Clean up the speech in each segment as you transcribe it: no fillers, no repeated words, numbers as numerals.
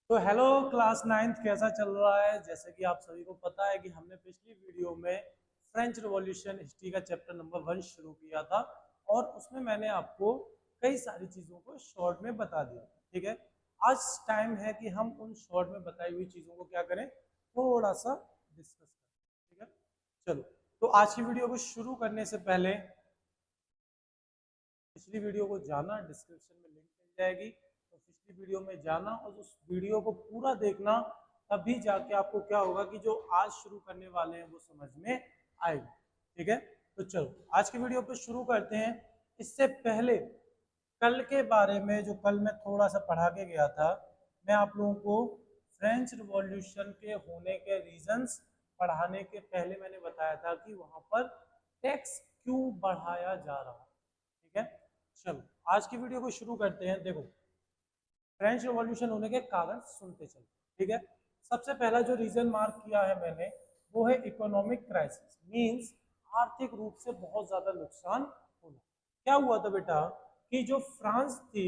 तो hello class ninth, कैसा चल रहा है। जैसे कि आप सभी को पता है कि हमने पिछली वीडियो में फ्रेंच रिवॉल्यूशन हिस्ट्री का चैप्टर नंबर 1 शुरू किया था और उसमें मैंने आपको कई सारी चीज़ों को शॉर्ट में बता दिया। ठीक है, आज टाइम है कि हम उन शॉर्ट में बताई हुई चीज़ों को क्या करें, थोड़ा सा डिस्कस करें। ठीक है, चलो। तो आज की वीडियो को शुरू करने से पहले पिछली वीडियो को जाना, डिस्क्रिप्शन में लिंक मिल जाएगी, तो पिछली वीडियो में जाना और उस वीडियो को पूरा देखना। तभी जाके आपको क्या होगा कि जो आज शुरू करने वाले हैं वो समझ में आएगा। ठीक है, तो चलो आज की वीडियो पे शुरू करते हैं। इससे पहले कल के बारे में, जो कल मैं थोड़ा सा पढ़ा के गया था, मैं आप लोगों को फ्रेंच रिवॉल्यूशन के होने के रीजंस पढ़ाने के पहले मैंने बताया था कि वहां पर टैक्स क्यों बढ़ाया जा रहा है। ठीक है, चलो आज की वीडियो को शुरू करते हैं। देखो, फ्रेंच रिवॉल्यूशन होने के कारण सुनते चलो। ठीक है, सबसे पहला जो रीजन मार्क किया है मैंने वो है इकोनॉमिक क्राइसिस, मींस आर्थिक रूप से बहुत ज्यादा नुकसान होना। क्या हुआ था बेटा कि जो फ्रांस थी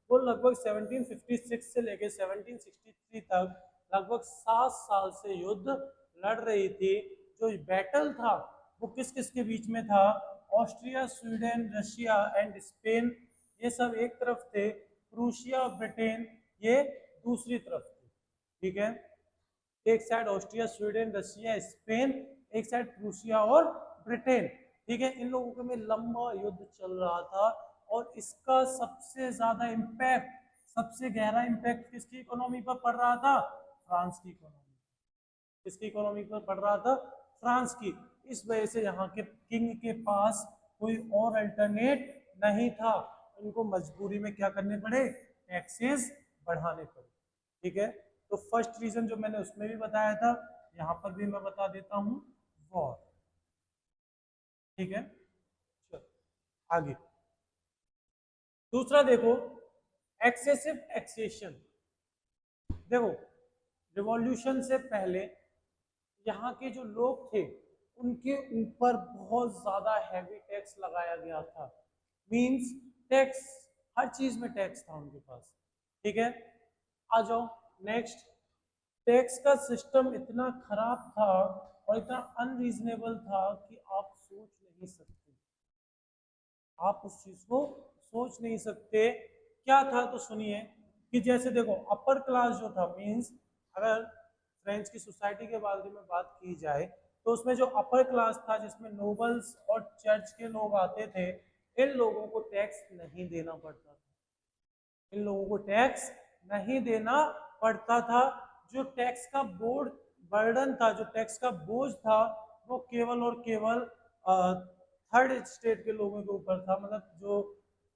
वो लगभग 1756 से लेकर 1763 तक लगभग 7 साल से युद्ध लड़ रही थी। जो बैटल था वो किस किस के बीच में था? Austria, Sweden, Russia and Spain, ये सब एक तरफ थे। प्रूशिया, ब्रिटेन ये दूसरी तरफ थी। ठीक है, एक side Austria, Sweden, Russia, Spain, एक साइड प्रूशिया और ब्रिटेन। ठीक है, इन लोगों के में लंबा युद्ध चल रहा था और इसका सबसे ज्यादा इम्पैक्ट, सबसे गहरा इम्पैक्ट किसकी इकोनॉमी पर पड़ रहा था? फ्रांस की इकोनॉमी। किसकी इकोनॉमी पर पड़ रहा था? फ्रांस की। इस वजह से यहाँ के किंग के पास कोई और अल्टरनेट नहीं था, उनको मजबूरी में क्या करने पड़े? टैक्सेस बढ़ाने पड़े। ठीक है, तो फर्स्ट रीजन जो मैंने उसमें भी बताया था, यहाँ पर भी मैं बता देता हूँ, वॉर। ठीक है, चलो आगे दूसरा देखो, एक्सेसिव टैक्सेशन। देखो, रिवॉल्यूशन से पहले यहाँ के जो लोग थे उनके ऊपर बहुत ज्यादा हैवी टैक्स लगाया गया था। मींस टैक्स, हर चीज में टैक्स था उनके पास। ठीक है, आ जाओ नेक्स्ट। टैक्स का सिस्टम इतना खराब था और इतना अनरीजनेबल था कि आप सोच नहीं सकते, आप उस चीज को सोच नहीं सकते। क्या था तो सुनिए, कि जैसे देखो अपर क्लास जो था, मींस अगर फ्रेंच की सोसाइटी के बारे में बात की जाए तो उसमें जो अपर क्लास था जिसमें नोबल्स और चर्च के लोग आते थे, इन लोगों को टैक्स नहीं देना पड़ता था। इन लोगों को टैक्स नहीं देना पड़ता था। जो टैक्स का बोर्ड बर्डन था, जो टैक्स का बोझ था, वो केवल और केवल थर्ड स्टेट के लोगों के ऊपर था। मतलब जो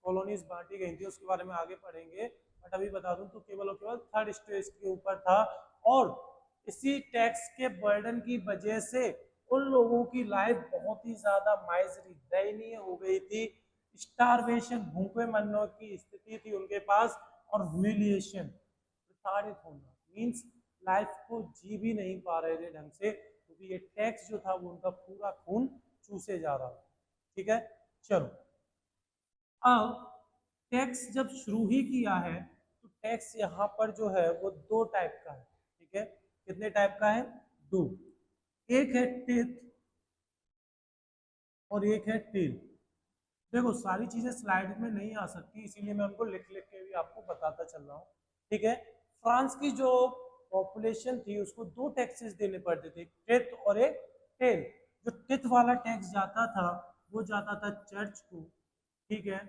कॉलोनीज बांटी गई थी उसके बारे में आगे पढ़ेंगे, बट अभी बता दूं तो केवल और केवल थर्ड स्टेट के ऊपर था। और इसी टैक्स के बर्डन की वजह से उन लोगों की लाइफ बहुत ही ज्यादा माइजरी, दयनीय हो गई थी। स्टारवेशन, भूखे मरने की स्थिति थी उनके पास, और ह्यूमिलिएशन, प्रताड़ित होना, मींस लाइफ को जी भी नहीं पा रहे थे ढंग से, क्योंकि ये टैक्स जो था वो उनका पूरा खून चूसे जा रहा था। ठीक है, चलो अब टैक्स जब शुरू ही किया है तो टैक्स यहाँ पर जो है वो दो टाइप का है। ठीक है, कितने टाइप का है? दो। एक है टेथ और एक है टेल। देखो सारी चीजें स्लाइड में नहीं आ सकती, इसीलिए मैं उनको लिख लिख के भी आपको बताता चल रहा हूँ। ठीक है, फ्रांस की जो पॉपुलेशन थी उसको दो टैक्सेस देने पड़ते थे, टेथ और एक टेल। जो टेथ वाला टैक्स जाता था वो जाता था चर्च को। ठीक है,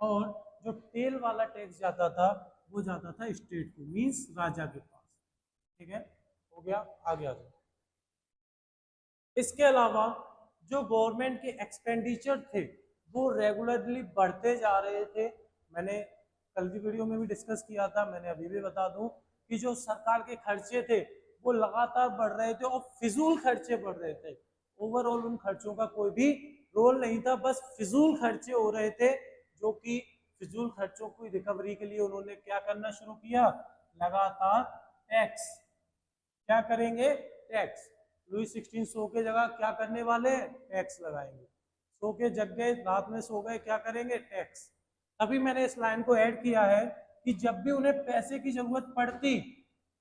और जो टेल वाला टैक्स जाता था वो जाता था स्टेट को, मीन्स राजा के पास। ठीक है, हो गया, आगे आ जाओ। इसके अलावा जो गवर्नमेंट के एक्सपेंडिचर थे वो रेगुलरली बढ़ते जा रहे थे। मैंने कल की वीडियो में भी डिस्कस किया था, मैंने अभी भी बता दूं कि जो सरकार के खर्चे थे वो लगातार बढ़ रहे थे और फिजूल खर्चे बढ़ रहे थे। ओवरऑल उन खर्चों का कोई भी रोल नहीं था, बस फिजूल खर्चे हो रहे थे। जो कि फिजूल खर्चों की रिकवरी के लिए उन्होंने क्या करना शुरू किया? लगातार टैक्स। क्या करेंगे? टैक्स। लुई 16 सो के जगह क्या करने वाले हैं? टैक्स लगाएंगे। सो के जग गए, रात में सो गए, क्या करेंगे? टैक्स। तभी मैंने इस लाइन को ऐड किया है कि जब भी उन्हें पैसे की जरूरत पड़ती,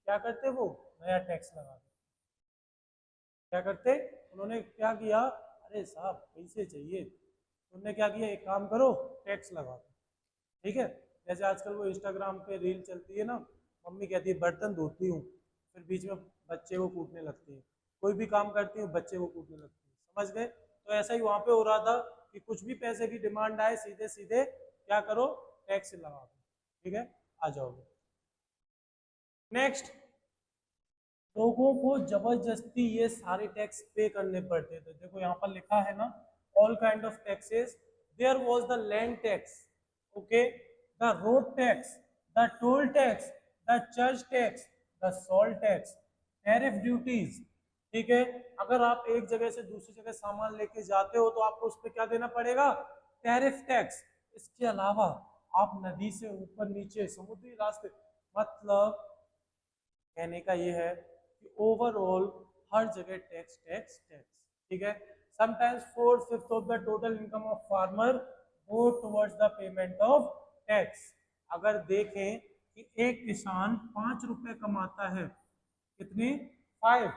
क्या करते वो नया टैक्स लगाते। क्या करते उन्होंने क्या किया, अरे साहब पैसे चाहिए, उन्होंने क्या किया, एक काम करो टैक्स लगा दो। ठीक है, जैसे आजकल वो इंस्टाग्राम पे रील चलती है ना, मम्मी कहती है बर्तन धोती हूँ, फिर बीच में बच्चे को कूटने लगती है, कोई भी काम करती हूँ बच्चे को कूटने लगती है, समझ गए। तो ऐसा ही वहां पे हो रहा था कि कुछ भी पैसे की डिमांड आए सीधे सीधे क्या करो, टैक्स लगा दो। ठीक है, आ जाओगे। नेक्स्ट, लोगों को जबरदस्ती ये सारे टैक्स पे करने पड़ते थे। देखो यहाँ पर लिखा है ना, all kind of taxes, there was the land tax, okay, the road tax, the toll tax, the church tax, the salt tax, tariff duties. ठीक है, अगर आप एक जगह से दूसरी जगह सामान लेके जाते हो तो आपको उस पर क्या देना पड़ेगा, टैरिफ टैक्स। इसके अलावा आप नदी से ऊपर नीचे समुद्री रास्ते, मतलब कहने का ये है कि ओवरऑल हर जगह टैक्स टैक्स टैक्स। ठीक है, sometimes 4/5 of the total income of farmer go towards the payment of tax. अगर देखें कि एक किसान 5 रुपए कमाता है, कितने, 5,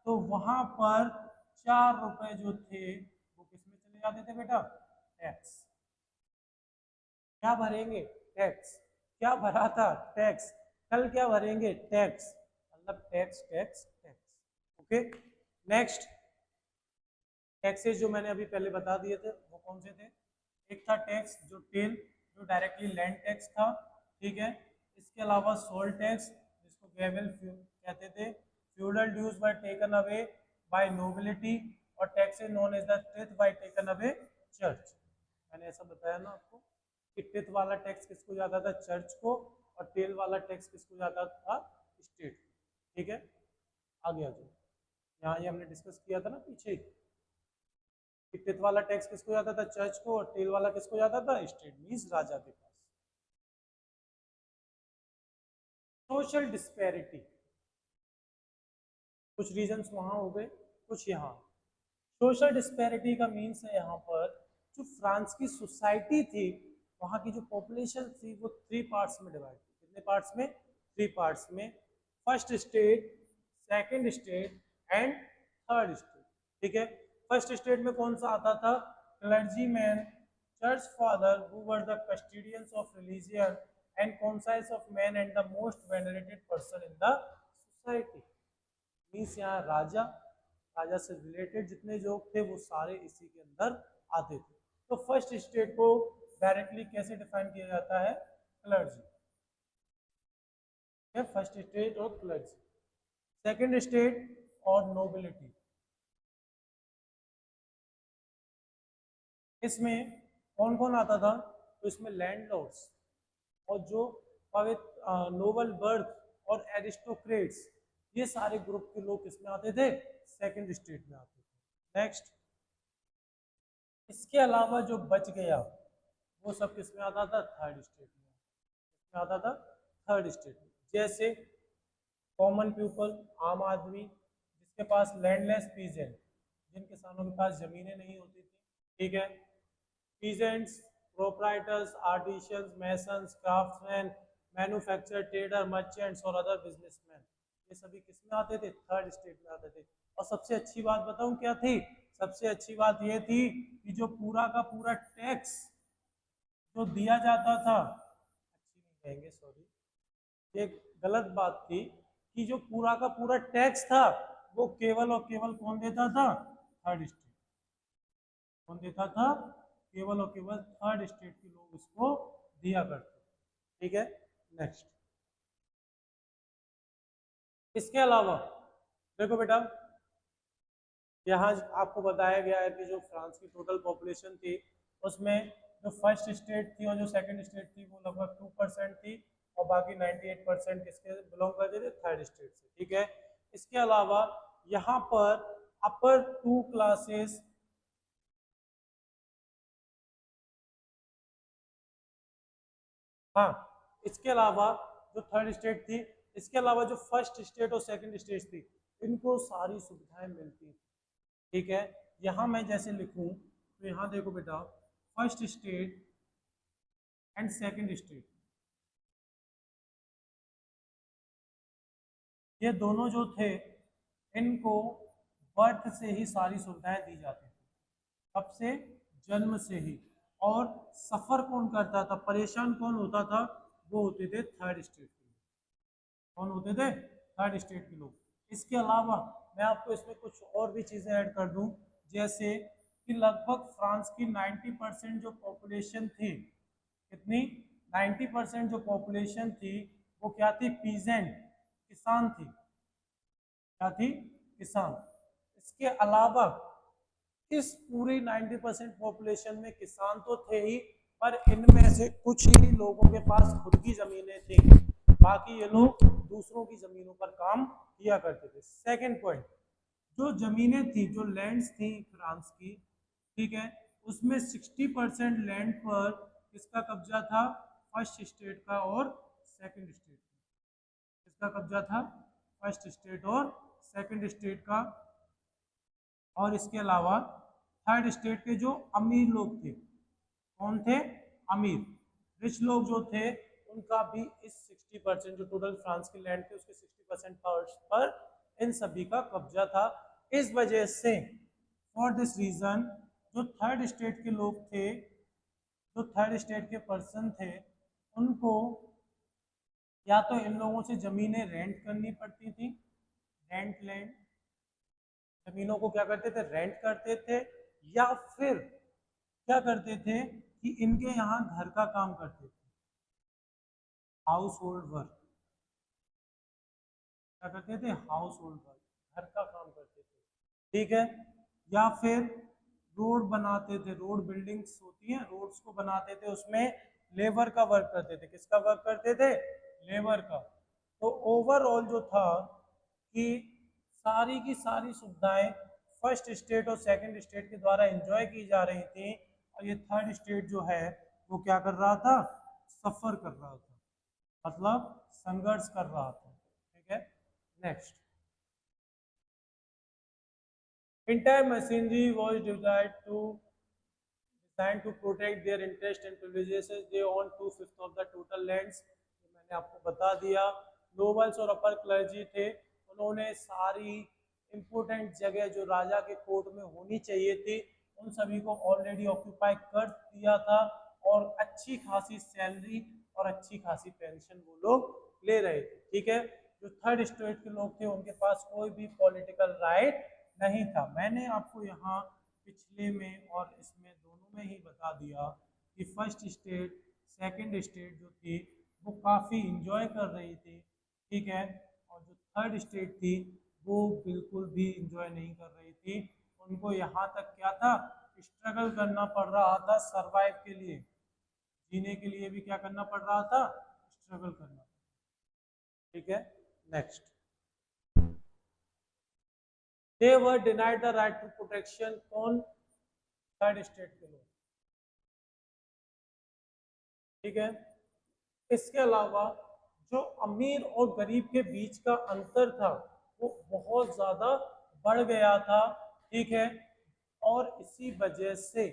तो वहां पर 4 रुपए जो थे वो किसमें चले जाते थे बेटा, टैक्स। क्या भरेंगे, टैक्स। क्या भरा था, टैक्स। कल क्या भरेंगे, टैक्स। मतलब tax tax tax. Okay, next, taxes जो मैंने अभी पहले बता दिए थे वो कौन से थे, एक था टैक्स जो टेल, जो डायरेक्टली लैंड टैक्स था। ठीक है, इसके अलावा सोल टैक्स जिसको ग्रेवल कहते थे, feudal dues were taken away by nobility, और tax known as the tithe by taken away church. मैंने ऐसा बताया ना आपको कि टेथ वाला टैक्स किसको जाता था, चर्च को, और टेल वाला टैक्स किसको जाता था, स्टेट को। ठीक है, आगे आ जाओ। यहाँ ये हमने डिस्कस किया था ना पीछे, कि टेथ वाला टैक्स किसको जाता था, चर्च को, और टेल वाला किसको जाता था, स्टेट मींस राजा के पास। सोशल डिस्पैरिटी, कुछ रीजंस वहां हो गए, कुछ यहाँ। सोशल डिस्पैरिटी का मीन्स है यहाँ पर जो फ्रांस की सोसाइटी थी, वहाँ की जो पॉपुलेशन थी वो 3 पार्ट्स में डिवाइड थी। कितने पार्ट्स में, 3 पार्ट्स में। First state, second state and third state. ठीक है, फर्स्ट स्टेट में कौन सा आता था, clergyman, church father who were the custodians of religion and conscience of man and the most venerated person in the society। Means यहाँ राजा, राजा से related जितने लोग थे वो सारे इसी के अंदर आते थे। तो फर्स्ट स्टेट को डायरेक्टली कैसे डिफाइन किया जाता है, क्लर्जी। फर्स्ट स्टेट और क्लर्जी। सेकंड स्टेट और नोबिलिटी, इसमें कौन कौन आता था, तो इसमें लैंडलॉर्ड्स और जो पवित्र नोबल बर्थ और एरिस्टोक्रेट्स, ये सारे ग्रुप के लोग किसमें आते थे, सेकंड स्टेट में आते थे। नेक्स्ट, इसके अलावा जो बच गया वो सब किसमें आता था, थर्ड स्टेट में। किसमें आता था, थर्ड स्टेट में। जैसे कॉमन पीपल, आम आदमी, जिसके पास लैंडलेस पीजेंट, जिन किसानों के पास जमीनें नहीं होती थी। ठीक है, peasants, proprietors, artisans, masons, craftsman, manufacturer, trader, merchants और अदर बिजनेसमैन, ये सभी किसमें आते थे, थर्ड स्टेट में आते थे। और सबसे अच्छी बात बताऊं क्या थी, सबसे अच्छी बात ये थी कि जो पूरा का पूरा टैक्स जो दिया जाता था, अच्छी नहीं कहेंगे सॉरी, ये गलत बात थी, कि जो पूरा का पूरा टैक्स था वो केवल और केवल कौन देता था, थर्ड स्टेट। कौन देता था, केवल और केवल थर्ड स्टेट के लोग इसको दिया करते। ठीक है, नेक्स्ट, इसके अलावा देखो बेटा, यहाँ आपको बताया गया है कि जो फ्रांस की टोटल पॉपुलेशन थी उसमें जो फर्स्ट स्टेट थी और जो सेकंड स्टेट थी वो लगभग 2% थी, और बाकी 98% किसके बिलोंग करते थे, थर्ड स्टेट से। ठीक है, इसके अलावा यहाँ पर अपर 2 क्लासेस, हाँ, इसके अलावा जो थर्ड स्टेट थी, इसके अलावा जो फर्स्ट स्टेट और सेकंड स्टेट थी, इनको सारी सुविधाएं मिलती थी। ठीक है, यहाँ मैं जैसे लिखूं तो यहाँ देखो बेटा, first state and second state, ये दोनों जो थे इनको बर्थ से ही सारी सुविधाएं दी जाती थी। कब से? जन्म से ही। और सफर कौन करता था, परेशान कौन होता था? वो होते थे थर्ड स्टेट के लोग। कौन होते थे? थर्ड स्टेट के लोग। इसके अलावा मैं आपको इसमें कुछ और भी चीजें ऐड कर दूं, जैसे कि लगभग फ्रांस की 90% जो पॉपुलेशन थी, कितनी? 90% जो पॉपुलेशन थी वो क्या थी? पीजेंट, किसान थी। क्या थी? किसान। इसके अलावा इस पूरी 90% पॉपुलेशन में किसान तो थे ही, पर इनमें से कुछ ही लोगों के पास खुद की जमीनें थी, बाकी ये लोग दूसरों की जमीनों पर काम किया करते थे। सेकंड पॉइंट, जो जमीनें थी, जो लैंड्स थी फ्रांस की, ठीक है, उसमें 60% लैंड पर किसका कब्जा था? फर्स्ट स्टेट का और सेकंड स्टेट का। किसका कब्जा था? फर्स्ट स्टेट और सेकंड स्टेट का। और इसके अलावा थर्ड स्टेट के जो अमीर लोग थे, कौन थे? अमीर, रिच लोग जो थे, उनका भी इस 60% जो टोटल फ्रांस के लैंड थे उसके 60% पर इन सभी का कब्जा था। इस वजह से फॉर दिस रीजन जो थर्ड स्टेट के लोग थे, जो थर्ड स्टेट के पर्सन थे, उनको या तो इन लोगों से जमीनें रेंट करनी पड़ती थी, रेंट लैंड, जमीनों को क्या करते थे? रेंट करते थे, या फिर क्या करते थे कि इनके यहाँ घर का काम करते थे, हाउस होल्ड वर्क। क्या करते थे? हाउस होल्ड वर्क, घर का काम करते थे, ठीक है। या फिर रोड बनाते थे, रोड बिल्डिंग्स होती हैं, रोड्स को बनाते थे, उसमें लेबर का वर्क करते थे। किसका वर्क करते थे? लेबर का। तो ओवरऑल जो था कि सारी की सारी सुविधाएं फर्स्ट स्टेट और सेकंड स्टेट के द्वारा एंजॉय की जा रही थी, और ये थर्ड स्टेट जो है वो क्या कर रहा था? सफर कर रहा था, मतलब संघर्ष कर रहा था, ठीक है। Next, entire machinery was designed to protect their interest and privileges. They own 2/5 of the total lands. मैंने आपको बता दिया। नोबल्स और अपर क्लर्जी थे, उन्होंने सारी इंपोर्टेंट जगह जो राजा के कोर्ट में होनी चाहिए थी उन सभी को ऑलरेडी ऑक्यूपाई कर दिया था, और अच्छी खासी सैलरी और अच्छी खासी पेंशन वो लोग ले रहे थे, ठीक है। जो थर्ड स्टेट के लोग थे उनके पास कोई भी पॉलिटिकल राइट नहीं था। मैंने आपको यहाँ पिछले में और इसमें दोनों में ही बता दिया कि फर्स्ट स्टेट सेकंड स्टेट जो थी वो काफ़ी इंजॉय कर रही थी, ठीक है, और जो थर्ड स्टेट थी वो बिल्कुल भी इंजॉय नहीं कर रही थी। उनको यहाँ तक क्या था? स्ट्रगल करना पड़ रहा था सरवाइव के लिए, जीने के लिए भी क्या करना पड़ रहा था? स्ट्रगल करना, ठीक है। Next, they were denied the right to protection. कौन? थर्ड स्टेट के लोग, ठीक है। इसके अलावा जो अमीर और गरीब के बीच का अंतर था वो बहुत ज्यादा बढ़ गया था, ठीक है। और इसी वजह से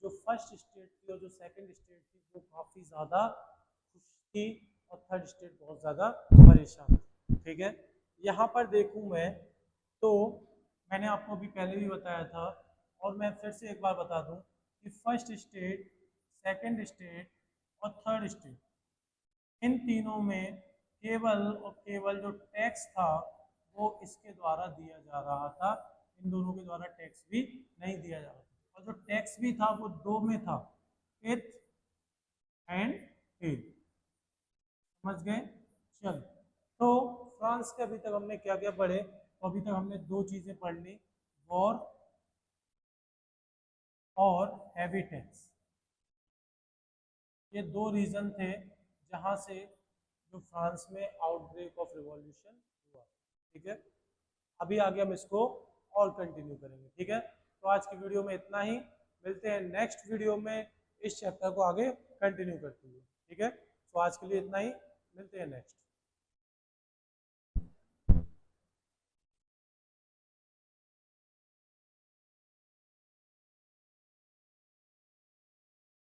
जो फर्स्ट स्टेट थी और जो सेकंड स्टेट थी वो काफी ज्यादा खुश थी, और थर्ड स्टेट बहुत ज्यादा परेशान थी, ठीक है। यहाँ पर देखूं मैं तो मैंने आपको अभी पहले भी बताया था, और मैं फिर से एक बार बता दूं कि फर्स्ट स्टेट, सेकंड स्टेट और थर्ड स्टेट, इन तीनों में केवल और केवल जो टैक्स था वो इसके द्वारा दिया जा रहा था, इन दोनों के द्वारा टैक्स भी नहीं दिया जा रहा था। और जो टैक्स भी था वो दो में था, एथ एंड एथ, समझ गए? चल, तो फ्रांस के अभी तक हमने क्या क्या पढ़े? अभी तक हमने दो चीजें पढ़ ली, वॉर और हैवी टैक्स। ये दो रीजन थे जहां से जो फ्रांस में आउटब्रेक ऑफ रिवॉल्यूशन हुआ, ठीक है। अभी आगे हम इसको और कंटिन्यू करेंगे, ठीक है। तो आज की वीडियो में इतना ही, मिलते हैं नेक्स्ट वीडियो में इस चैप्टर को आगे कंटिन्यू करते हुए, ठीक है। तो आज के लिए इतना ही, मिलते हैं नेक्स्ट।